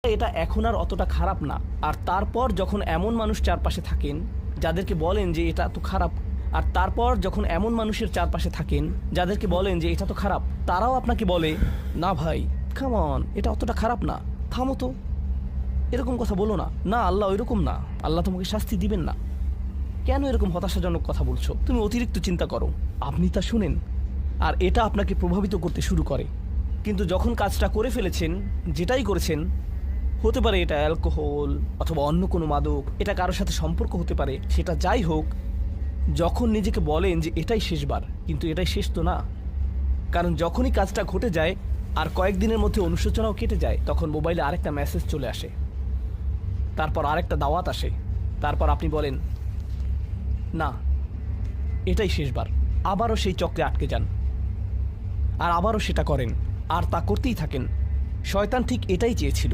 এটা এখন আর অতটা খারাপ না। আর তারপর যখন এমন মানুষ চারপাশে থাকেন যাদেরকে বলেন যে এটা তো খারাপ, আর তারপর যখন এমন মানুষের চারপাশে থাকেন যাদেরকে বলেন যে এটা তো খারাপ, তারাও আপনাকে বলে না ভাই কাম অন, এটা অতটা খারাপ না, থামো তো, এরকম কথা বলো না, না আল্লাহ ওইরকম না, আল্লাহ তোমাকে শাস্তি দিবেন না, কেন এরকম হতাশাজনক কথা বলছো, তুমি অতিরিক্ত চিন্তা করো। আপনি তা শুনেন আর এটা আপনাকে প্রভাবিত করতে শুরু করে। কিন্তু যখন কাজটা করে ফেলেছেন, যেটাই করেছেন, হতে পারে এটা অ্যালকোহল অথবা অন্য কোনো মাদক, এটা কারোর সাথে সম্পর্ক হতে পারে, সেটা যাই হোক, যখন নিজেকে বলেন যে এটাই শেষবার, কিন্তু এটাই শেষ তো না। কারণ যখনই কাজটা ঘটে যায় আর কয়েকদিনের মধ্যে অনুশোচনাও কেটে যায়, তখন মোবাইলে আরেকটা মেসেজ চলে আসে, তারপর আরেকটা দাওয়াত আসে, তারপর আপনি বলেন না এটাই শেষবার, আবারও সেই চক্রে আটকে যান আর আবারও সেটা করেন আর তা করতেই থাকেন। শয়তান ঠিক এটাই চেয়েছিল।